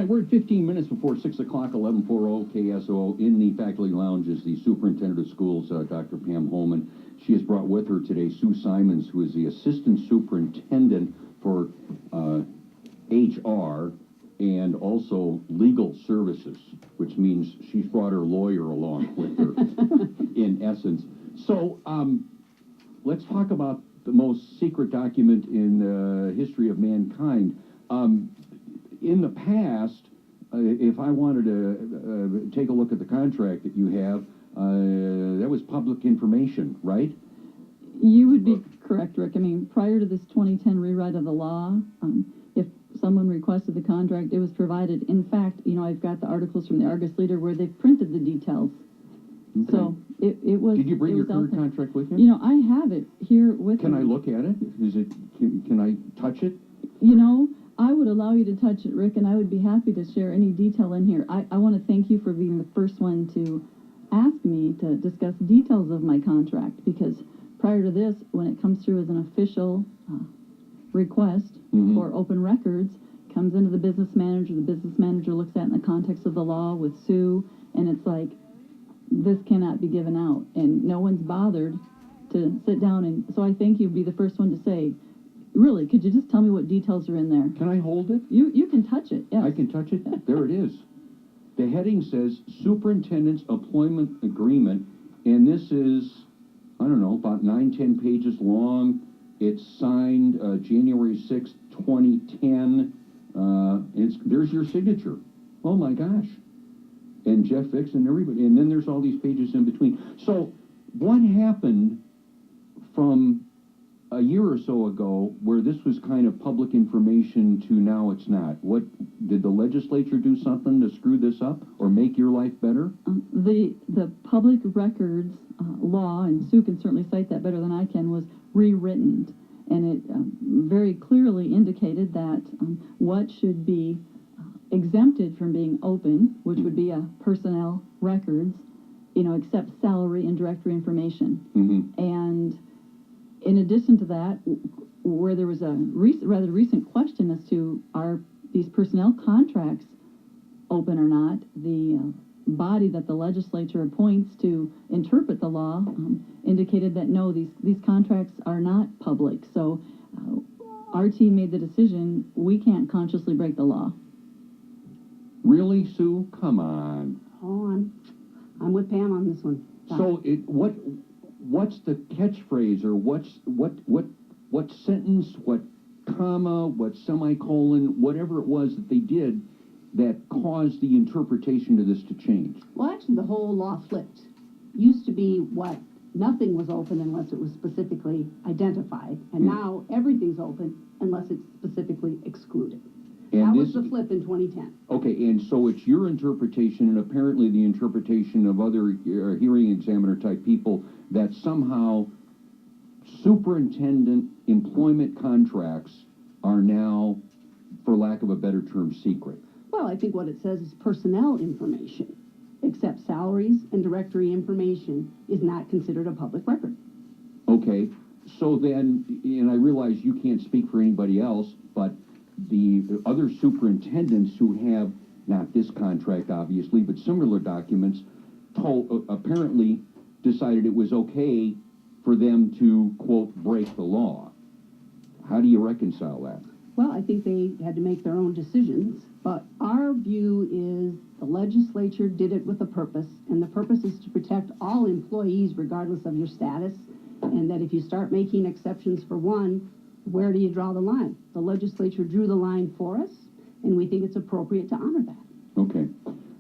right, we're at 15 minutes before 6 o'clock, 1140 KSOO. In the faculty lounge is the Superintendent of Schools, Dr. Pam Homan. She has brought with her today Sue Simons, who is the Assistant Superintendent for HR and also Legal Services, which means she's brought her lawyer along with her, in essence. So, let's talk about the most secret document in the history of mankind. In the past, if I wanted to take a look at the contract that you have, that was public information, right? You would be correct, Rick. I mean, prior to this 2010 rewrite of the law, if someone requested the contract, it was provided. In fact, you know, I've got the articles from the Argus Leader where they've printed the details. Okay. So it was. Did you bring your current contract with you? You know, I have it here with me. Can I look at it? Is it? Can I touch it? You know, I would allow you to touch it, Rick, and I would be happy to share any detail in here. I want to thank you for being the first one to ask me to discuss details of my contract, because prior to this, when it comes through as an official request for open records, comes into the business manager looks at it in the context of the law with Sue, and it's like, this cannot be given out, and no one's bothered to sit down. And so I think you'd be the first one to say, really, could you just tell me what details are in there? Can I hold it? You can touch it, yes. I can touch it? There it is. The heading says Superintendent's Employment Agreement, and this is, I don't know, about 9-10 pages long. It's signed January 6th, 2010. There's your signature. Oh my gosh. And Jeff Fix and everybody. And then there's all these pages in between. So what happened from a year or so ago where this was kind of public information to now it's not? What did the legislature do something to screw this up or make your life better? The public records law, and Sue can certainly cite that better than I can, was rewritten, and it very clearly indicated that what should be exempted from being open, which would be personnel records, you know, except salary and directory information. And in addition to that, where there was a rather recent question as to are these personnel contracts open or not, the body that the legislature appoints to interpret the law indicated that no, these contracts are not public. So our team made the decision we can't consciously break the law. Really, Sue? Come on. Oh, I'm with Pam on this one. So what's the catchphrase, or what sentence, what comma, what semicolon, whatever it was that they did that caused the interpretation of this to change? Well, actually, the whole law flipped. Used to be what nothing was open unless it was specifically identified, and now everything's open unless it's specifically excluded. And that was the flip in 2010. Okay, and so it's your interpretation, and apparently the interpretation of other hearing examiner type people, that somehow superintendent employment contracts are now, for lack of a better term, secret. Well, I think what it says is personnel information, except salaries and directory information, is not considered a public record. Okay, so then, and I realize you can't speak for anybody else, but the other superintendents who have, not this contract obviously, but similar documents, apparently decided it was okay for them to, quote, break the law. How do you reconcile that? Well, I think they had to make their own decisions, but our view is the legislature did it with a purpose, and the purpose is to protect all employees regardless of your status, and that if you start making exceptions for one, where do you draw the line? The legislature drew the line for us, and we think it's appropriate to honor that. Okay.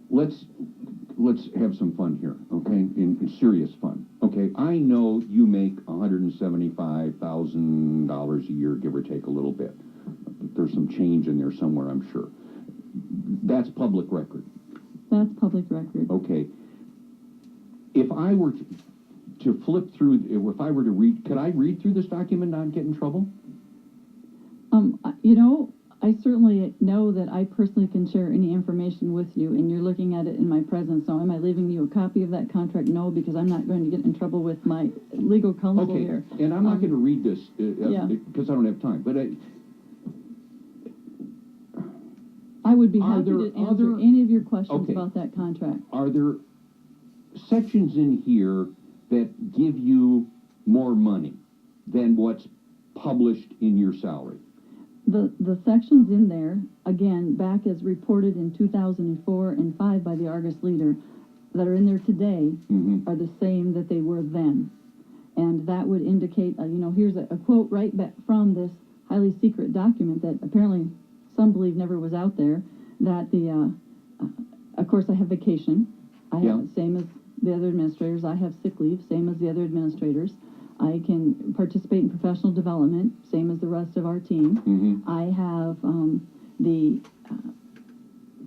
Let's have some fun here, okay? In serious fun. Okay, I know you make $175,000 a year, give or take a little bit. There's some change in there somewhere, I'm sure. That's public record. That's public record. Okay. If I were to flip through, if I were to read, could I read through this document and not get in trouble? You know, I certainly know that I personally can share any information with you, and you're looking at it in my presence. So am I leaving you a copy of that contract? No, because I'm not going to get in trouble with my legal counsel here. And I'm not going to read this I would be Are happy there to answer other- any of your questions Okay. about that contract. Are there sections in here that give you more money than what's published in your salary? The sections in there, again, back as reported in 2004 and 5 by the Argus Leader, that are in there today Mhm. are the same that they were then. And that would indicate, here's a quote right back from this highly secret document that apparently some believe never was out there, that of course I have vacation. I have, same as the other administrators. I have sick leave, same as the other administrators. I can participate in professional development, same as the rest of our team. Mm-hmm. I have the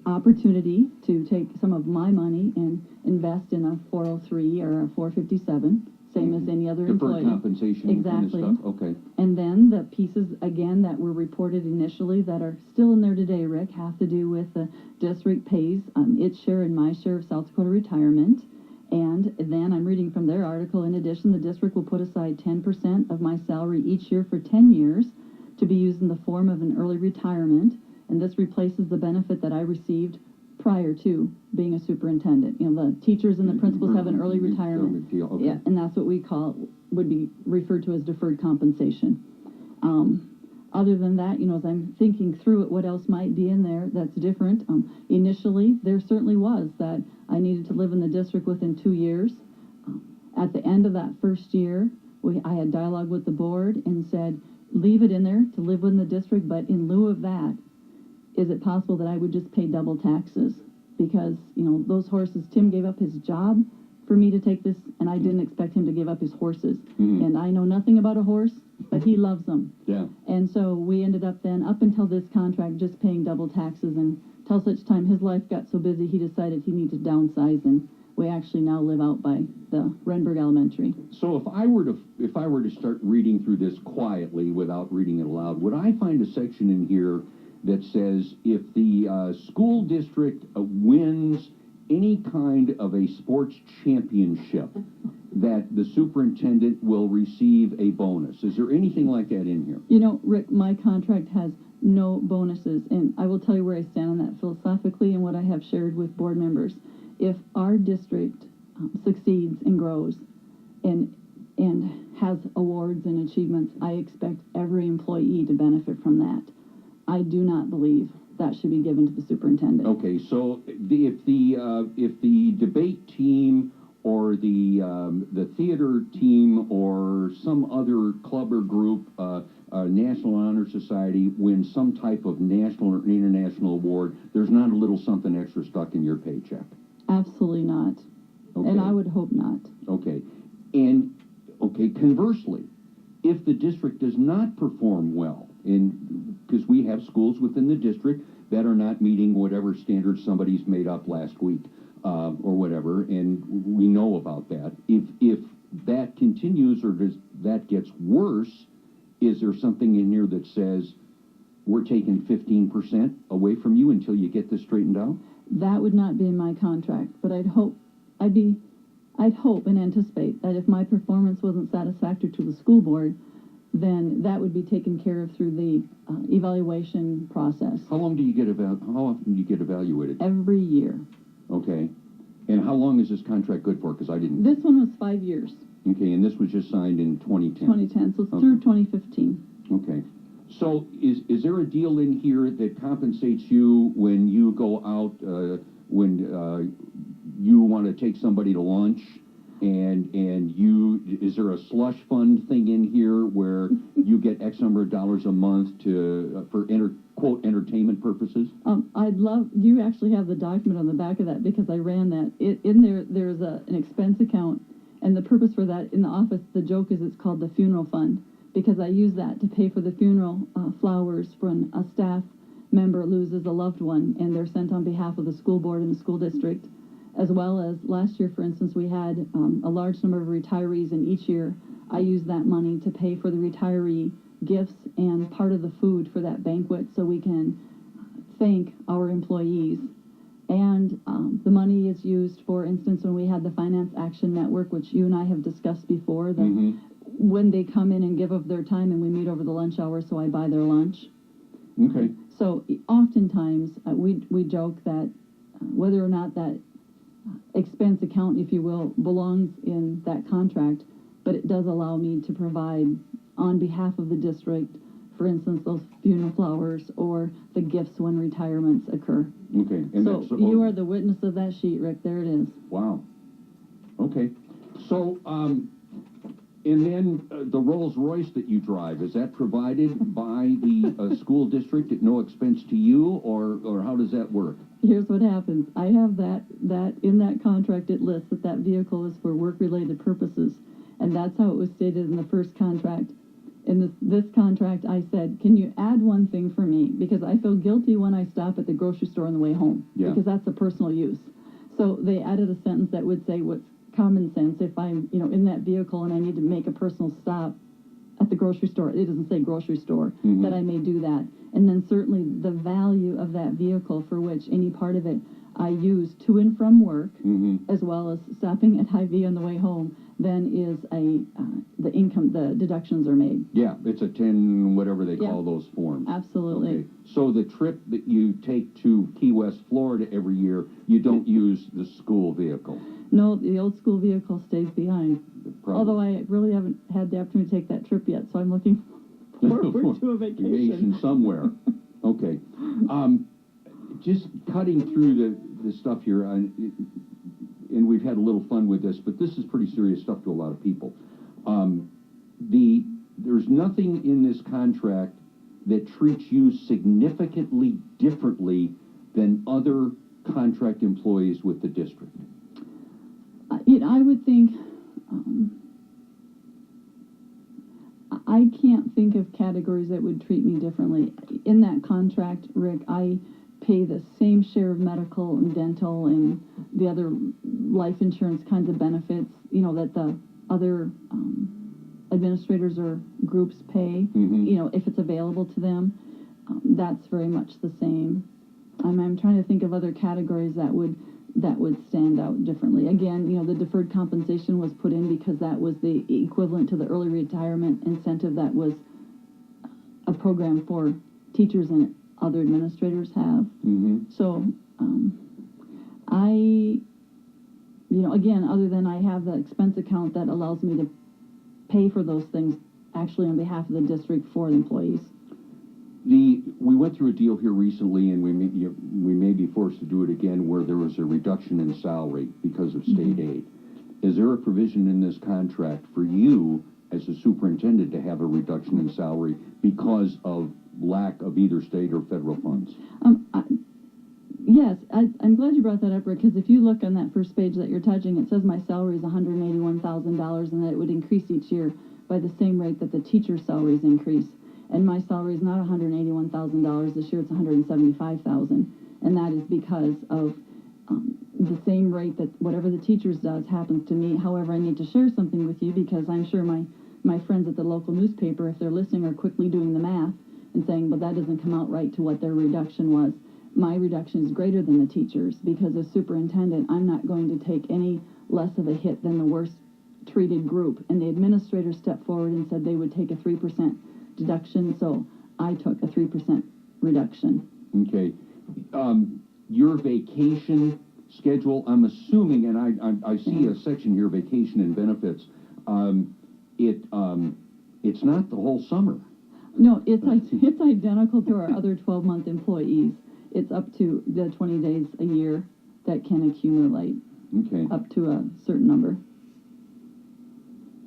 opportunity to take some of my money and invest in a 403 or a 457, same as any other Deferred employee. compensation Exactly. kind of stuff? Okay. And then the pieces, again, that were reported initially that are still in there today, Rick, have to do with the district pays its share and my share of South Dakota retirement. And then I'm reading from their article, in addition, the district will put aside 10% of my salary each year for 10 years to be used in the form of an early retirement. And this replaces the benefit that I received prior to being a superintendent. The teachers and the principals have an early retirement. Deal. Okay. Yeah, and that's what we would be referred to as deferred compensation. Other than that, as I'm thinking through it, what else might be in there that's different? Initially, there certainly was that I needed to live in the district within 2 years. At the end of that first year, I had dialogue with the board and said, leave it in there to live within the district, but in lieu of that, is it possible that I would just pay double taxes? Because, those horses, Tim gave up his job for me to take this, and I didn't expect him to give up his horses. Mhm. And I know nothing about a horse, but he loves them. Yeah. And so we ended up then, up until this contract, just paying double taxes, and till such time his life got so busy, he decided he needed to downsize, and we actually now live out by the Renberg Elementary. So if I were to start reading through this quietly without reading it aloud, would I find a section in here that says if the school district wins any kind of a sports championship, that the superintendent will receive a bonus? Is there anything like that in here? Rick, my contract has no bonuses, and I will tell you where I stand on that philosophically and what I have shared with board members. If our district succeeds and grows and has awards and achievements, I expect every employee to benefit from that. I do not believe that should be given to the superintendent. Okay, so if the debate team or the theater team or some other club or group, National Honor Society, wins some type of national or international award, there's not a little something extra stuck in your paycheck? Absolutely not. Okay. And I would hope not. Okay. Conversely, if the district does not perform well, because we have schools within the district that are not meeting whatever standards somebody's made up last week, or whatever, and we know about that. If that continues or that gets worse, is there something in here that says we're taking 15% away from you until you get this straightened out? That would not be in my contract, but I'd hope and anticipate that if my performance wasn't satisfactory to the school board, then that would be taken care of through the evaluation process. How often do you get evaluated? Every year. Okay. And how long is this contract good for? Because I didn't. This one was 5 years. Okay, and this was just signed in 2010. 2010, so it's Okay. through 2015. Okay. So is there a deal in here that compensates you when you go out, when you want to take somebody to lunch, and is there a slush fund thing in here where you get X number of dollars a month for quote entertainment purposes? I'd love, you actually have the document on the back of that because I ran that. In there, there's an expense account, and the purpose for that in the office, the joke is it's called the funeral fund, because I use that to pay for the funeral flowers when a staff member loses a loved one, and they're sent on behalf of the school board and the school district, as well as last year, for instance, we had a large number of retirees, and each year I use that money to pay for the retiree gifts and part of the food for that banquet so we can thank our employees. And the money is used, for instance, when we had the Finance Action Network, which you and I have discussed before, that when they come in and give of their time and we meet over the lunch hour, so I buy their lunch. Okay. So oftentimes, we joke that whether or not that expense account, if you will, belongs in that contract, but it does allow me to provide on behalf of the district, for instance, those funeral flowers or the gifts when retirements occur. Okay. And So that's, you are the witness of that sheet, Rick. There it is. Wow. Okay. So, and then the Rolls Royce that you drive, is that provided by the school district at no expense to you, or how does that work? Here's what happens. I have that in that contract, it lists that vehicle is for work-related purposes. And that's how it was stated in the first contract. In this contract, I said, can you add one thing for me? Because I feel guilty when I stop at the grocery store on the way home. Yeah. Because that's a personal use. So they added a sentence that would say what's common sense if I'm, in that vehicle and I need to make a personal stop at the grocery store. It doesn't say grocery store, that I may do that. And then certainly the value of that vehicle for which any part of it I use to and from work, as well as stopping at Hy-Vee on the way home, then is the income, the deductions are made. Yeah, it's a 10, whatever they call those forms. Absolutely. Okay. So the trip that you take to Key West, Florida every year, you don't use the school vehicle? No, the old school vehicle stays behind. Probably. Although I really haven't had the opportunity to take that trip yet, so I'm looking forward to a vacation. Somewhere. Okay. Just cutting through the stuff here, and we've had a little fun with this, but this is pretty serious stuff to a lot of people. There's nothing in this contract that treats you significantly differently than other contract employees with the district. I would think, I can't think of categories that would treat me differently. In that contract, Rick, I pay the same share of medical and dental and the other life insurance kinds of benefits, that the other administrators or groups pay, if it's available to them. That's very much the same. I'm trying to think of other categories that would stand out differently. Again, the deferred compensation was put in because that was the equivalent to the early retirement incentive that was a program for teachers and other administrators have. So, again, other than I have the expense account that allows me to pay for those things actually on behalf of the district for the employees. We went through a deal here recently, and we may be forced to do it again, where there was a reduction in salary because of state aid. Is there a provision in this contract for you as a superintendent to have a reduction in salary because of lack of either state or federal funds? Yes, I'm glad you brought that up, Rick, because if you look on that first page that you're touching, it says my salary is $181,000 and that it would increase each year by the same rate that the teacher's salaries increase. And my salary is not $181,000 this year; it's $175,000, and that is because of the same rate that whatever the teachers does happens to me. However, I need to share something with you because I'm sure my friends at the local newspaper, if they're listening, are quickly doing the math and saying, "But that doesn't come out right to what their reduction was." My reduction is greater than the teachers because as superintendent, I'm not going to take any less of a hit than the worst treated group. And the administrator stepped forward and said they would take a 3% deduction, so I took a 3% reduction. Okay. Your vacation schedule, I'm assuming, and I see a section here, vacation and benefits. It's not the whole summer. No, it's identical to our other 12-month employees. It's up to the 20 days a year that can accumulate. Okay. Up to a certain number.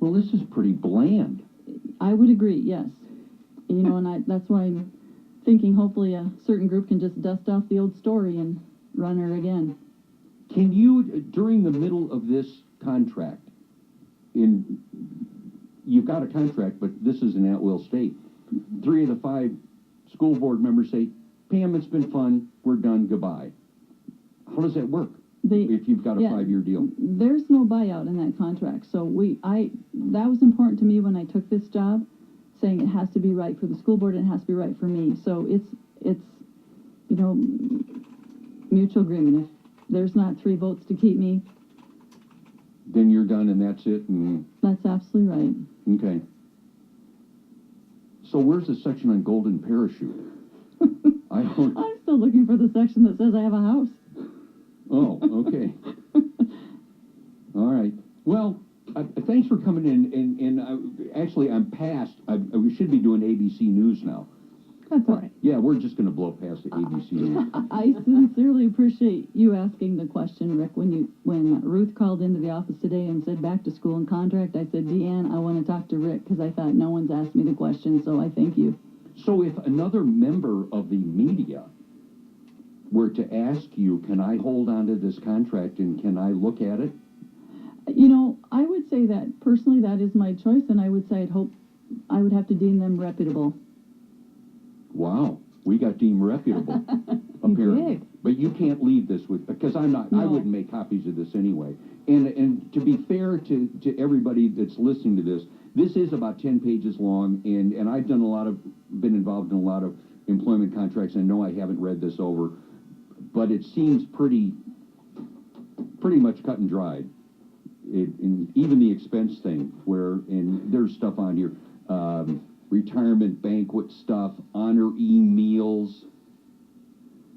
Well, this is pretty bland. I would agree, yes. And that's why I'm thinking hopefully a certain group can just dust off the old story and run her again. Can you, during the middle of this contract, you've got a contract, but this is an at-will state. 3 of the 5 school board members say, Pam, it's been fun, we're done, goodbye. How does that work if you've got a 5-year deal? There's no buyout in that contract. So that was important to me when I took this job, saying it has to be right for the school board and it has to be right for me. So it's mutual agreement. If there's not 3 votes to keep me, then you're done and that's it. And that's absolutely right. Okay. So where's the section on golden parachute? I don't, I'm still looking for the section that says I have a house. oh, okay. All right. Well, thanks for coming in, and actually, I'm past, we should be doing ABC News now. That's all right. Yeah, we're just gonna blow past the ABC News. I sincerely appreciate you asking the question, Rick. When Ruth called into the office today and said back to school and contract, I said, Deanne, I want to talk to Rick because I thought no one's asked me the question, so I thank you. So if another member of the media were to ask you, can I hold on to this contract and can I look at it? You know, I would say that personally that is my choice, and I would say I would have to deem them reputable. Wow, we got deemed reputable, apparently. did. But you can't leave this with, because I No. wouldn't make copies of this anyway. And to be fair to everybody that's listening to this, this is about 10 pages long, and I've done been involved in a lot of employment contracts. I know I haven't read this over, but it seems pretty much cut and dried. And even the expense thing, and there's stuff on here, retirement banquet stuff, honoree meals.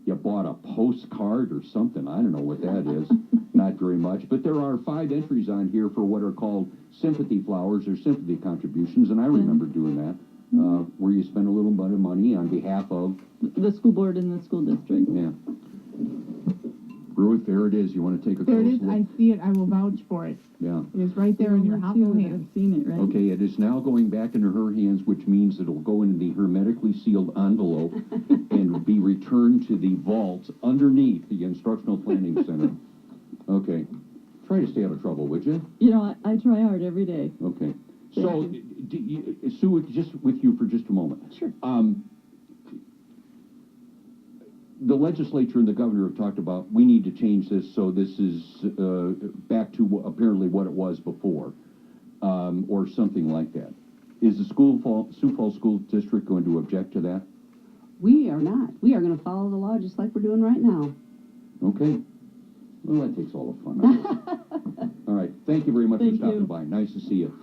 You bought a postcard or something. I don't know what that is. Not very much. But there are 5 entries on here for what are called sympathy flowers or sympathy contributions, and I remember doing that, where you spend a little bit of money on behalf of... The school board and the school district. Yeah. Ruth, there it is. You want to take a There close it is. look? I see it. I will vouch for it. Yeah. It is right there in your hot little hands. I've seen it, right? Okay, it is now going back into her hands, which means it'll go into the hermetically sealed envelope and be returned to the vault underneath the Instructional Planning Center. Okay. Try to stay out of trouble, would you? You know, I try hard every day. Okay. So, Sue, just with you for just a moment. Sure. The legislature and the governor have talked about, we need to change this so this is back to apparently what it was before, or something like that. Is the Sioux Falls School District going to object to that? We are not. We are going to follow the law just like we're doing right now. Okay. Well, that takes all the fun out of it. All right. Thank you very much for Thank stopping you. by. Nice to see you.